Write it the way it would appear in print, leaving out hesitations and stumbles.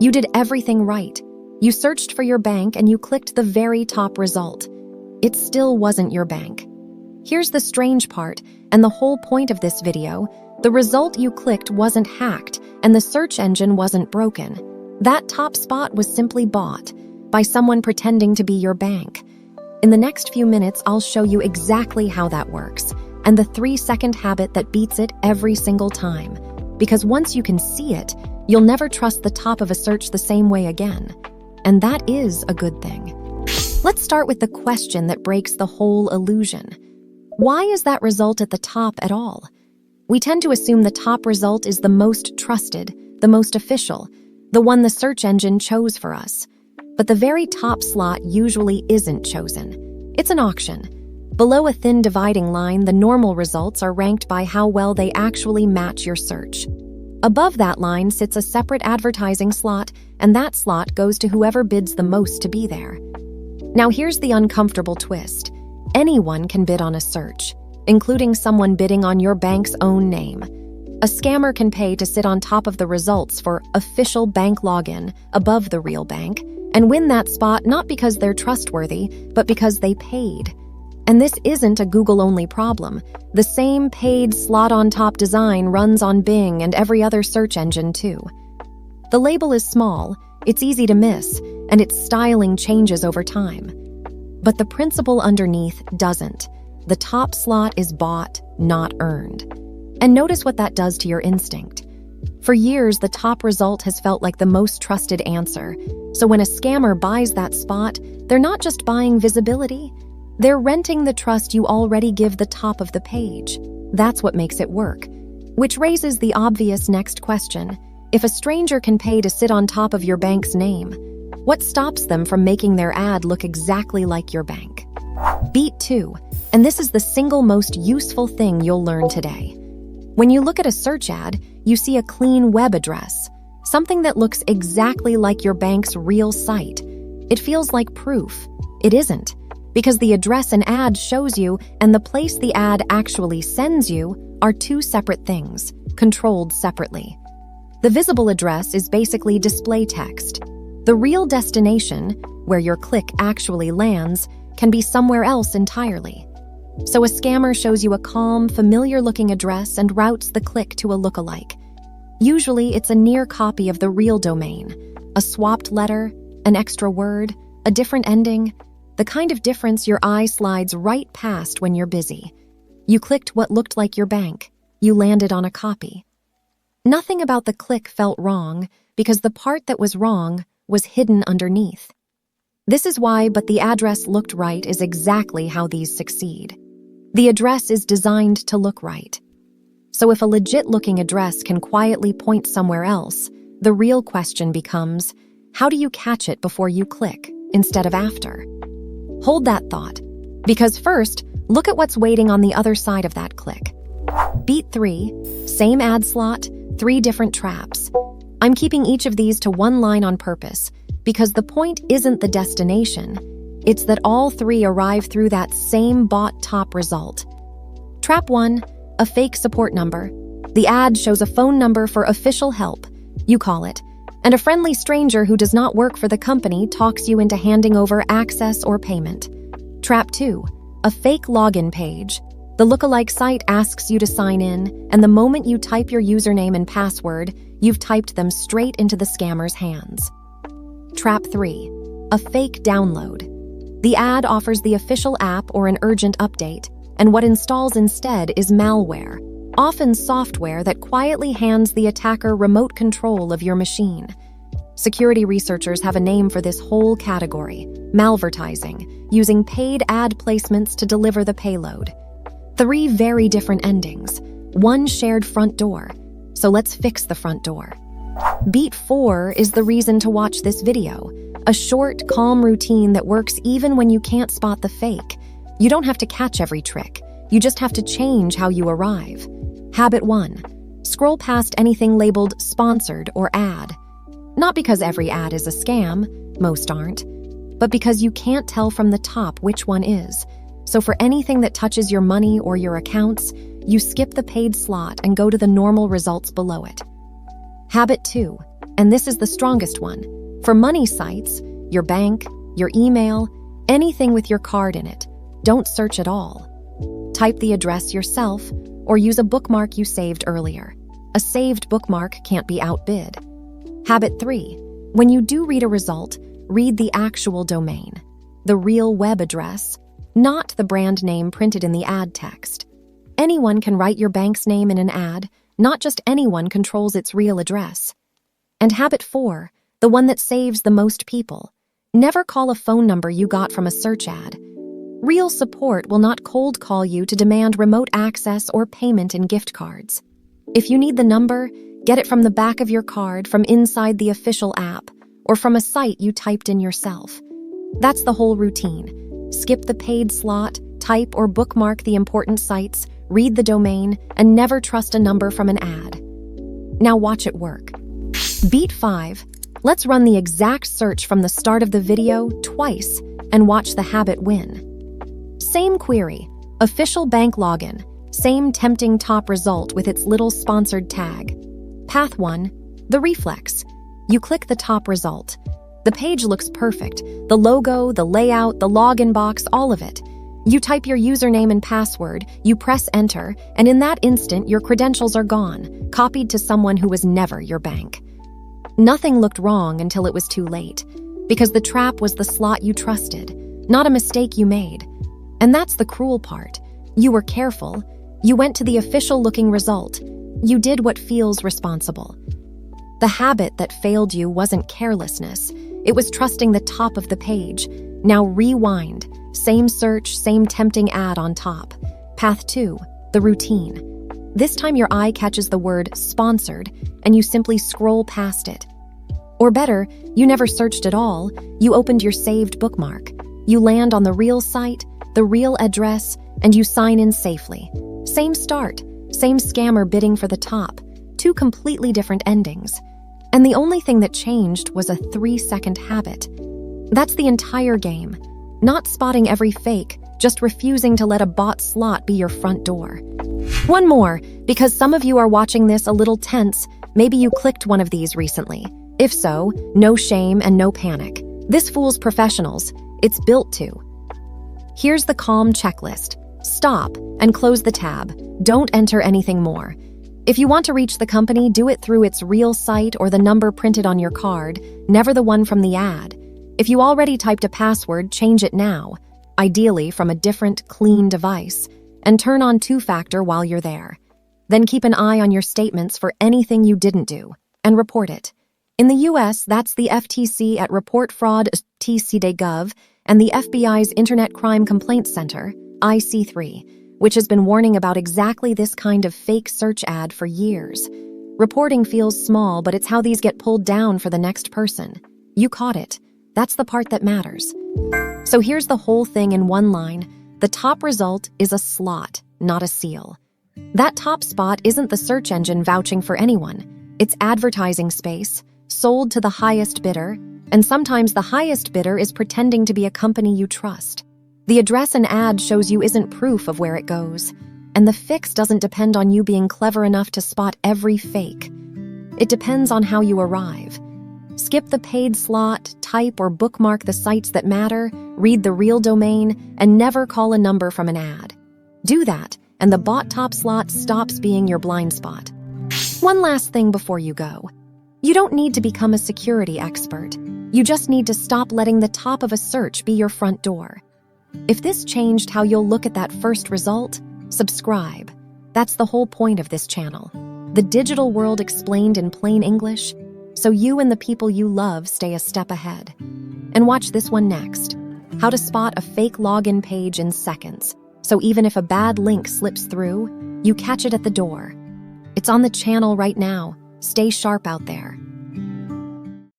You did everything right. You searched for your bank and you clicked the very top result. It still wasn't your bank. Here's the strange part, and the whole point of this video: the result you clicked wasn't hacked, and the search engine wasn't broken. That top spot was simply bought by someone pretending to be your bank. In the next few minutes, I'll show you exactly how that works, and the 3-second habit that beats it every single time. Because once you can see it, you'll never trust the top of a search the same way again. And that is a good thing. Let's start with the question that breaks the whole illusion. Why is that result at the top at all? We tend to assume the top result is the most trusted, the most official, the one the search engine chose for us. But the very top slot usually isn't chosen. It's an auction. Below a thin dividing line, the normal results are ranked by how well they actually match your search. Above that line sits a separate advertising slot, and that slot goes to whoever bids the most to be there. Now here's the uncomfortable twist. Anyone can bid on a search, including someone bidding on your bank's own name. A scammer can pay to sit on top of the results for official bank login above the real bank and win that spot not because they're trustworthy, but because they paid. And this isn't a Google-only problem. The same paid slot-on-top design runs on Bing and every other search engine too. The label is small, it's easy to miss, and its styling changes over time. But the principle underneath doesn't. The top slot is bought, not earned. And notice what that does to your instinct. For years, the top result has felt like the most trusted answer. So when a scammer buys that spot, they're not just buying visibility, they're renting the trust you already give the top of the page. That's what makes it work. Which raises the obvious next question. If a stranger can pay to sit on top of your bank's name, what stops them from making their ad look exactly like your bank? Beat 2, and this is the single most useful thing you'll learn today. When you look at a search ad, you see a clean web address, something that looks exactly like your bank's real site. It feels like proof. It isn't, because the address an ad shows you and the place the ad actually sends you are two separate things, controlled separately. The visible address is basically display text. The real destination, where your click actually lands, can be somewhere else entirely. So a scammer shows you a calm, familiar-looking address and routes the click to a lookalike. Usually, it's a near copy of the real domain, a swapped letter, an extra word, a different ending, the kind of difference your eye slides right past when you're busy. You clicked what looked like your bank. You landed on a copy. Nothing about the click felt wrong because the part that was wrong was hidden underneath. This is why "but the address looked right" is exactly how these succeed. The address is designed to look right. So if a legit-looking address can quietly point somewhere else, the real question becomes, how do you catch it before you click, instead of after? Hold that thought, because first, look at what's waiting on the other side of that click. Beat 3, same ad slot, 3 different traps. I'm keeping each of these to one line on purpose, because the point isn't the destination. It's that all 3 arrive through that same bought top result. Trap 1, a fake support number. The ad shows a phone number for official help, you call it, and a friendly stranger who does not work for the company talks you into handing over access or payment. Trap 2, a fake login page. The lookalike site asks you to sign in, and the moment you type your username and password, you've typed them straight into the scammer's hands. Trap 3, a fake download. The ad offers the official app or an urgent update, and what installs instead is malware, often software that quietly hands the attacker remote control of your machine. Security researchers have a name for this whole category: malvertising, using paid ad placements to deliver the payload. 3 very different endings, 1 shared front door. So let's fix the front door. Beat 4 is the reason to watch this video. A short, calm routine that works even when you can't spot the fake. You don't have to catch every trick. You just have to change how you arrive. Habit 1. Scroll past anything labeled sponsored or ad. Not because every ad is a scam, most aren't, but because you can't tell from the top which one is. So for anything that touches your money or your accounts, you skip the paid slot and go to the normal results below it. Habit 2. And this is the strongest one. For money sites, your bank, your email, anything with your card in it, don't search at all. Type the address yourself or use a bookmark you saved earlier. A saved bookmark can't be outbid. Habit 3. When you do read a result, read the actual domain, the real web address, not the brand name printed in the ad text. Anyone can write your bank's name in an ad, not just anyone controls its real address. And habit 4, the one that saves the most people. Never call a phone number you got from a search ad. Real support will not cold call you to demand remote access or payment in gift cards. If you need the number, get it from the back of your card, from inside the official app, or from a site you typed in yourself. That's the whole routine. Skip the paid slot, type or bookmark the important sites, read the domain, and never trust a number from an ad. Now watch it work. Beat 5. Let's run the exact search from the start of the video twice and watch the habit win. Same query, official bank login, same tempting top result with its little sponsored tag. Path 1, the reflex. You click the top result. The page looks perfect. The logo, the layout, the login box, all of it. You type your username and password, you press enter, and in that instant your credentials are gone, copied to someone who was never your bank. Nothing looked wrong until it was too late, because the trap was the slot you trusted, not a mistake you made. And that's the cruel part. You were careful. You went to the official-looking result. You did what feels responsible. The habit that failed you wasn't carelessness. It was trusting the top of the page. Now rewind. Same search, same tempting ad on top. Path 2, the routine. This time your eye catches the word sponsored, and you simply scroll past it. Or better, you never searched at all. You opened your saved bookmark. You land on the real site, the real address, and you sign in safely. Same start, same scammer bidding for the top. Two completely different endings. And the only thing that changed was a 3-second habit. That's the entire game. Not spotting every fake, just refusing to let a bot slot be your front door. One more, because some of you are watching this a little tense, maybe you clicked one of these recently. If so, no shame and no panic. This fools professionals. It's built to. Here's the calm checklist. Stop and close the tab. Don't enter anything more. If you want to reach the company, do it through its real site or the number printed on your card, never the one from the ad. If you already typed a password, change it now, ideally from a different, clean device, and turn on two-factor while you're there. Then keep an eye on your statements for anything you didn't do, and report it. In the US, that's the FTC at reportfraud.tc.gov and the FBI's Internet Crime Complaints Center, IC3, which has been warning about exactly this kind of fake search ad for years. Reporting feels small, but it's how these get pulled down for the next person. You caught it. That's the part that matters. So here's the whole thing in one line. The top result is a slot, not a seal. That top spot isn't the search engine vouching for anyone. It's advertising space, sold to the highest bidder, and sometimes the highest bidder is pretending to be a company you trust. The address an ad shows you isn't proof of where it goes, and the fix doesn't depend on you being clever enough to spot every fake. It depends on how you arrive. Skip the paid slot, type or bookmark the sites that matter, read the real domain, and never call a number from an ad. Do that, and the bot top slot stops being your blind spot. One last thing before you go. You don't need to become a security expert. You just need to stop letting the top of a search be your front door. If this changed how you'll look at that first result, subscribe. That's the whole point of this channel. The digital world explained in plain English, so you and the people you love stay a step ahead. And watch this one next. How to spot a fake login page in seconds, so even if a bad link slips through, you catch it at the door. It's on the channel right now. Stay sharp out there.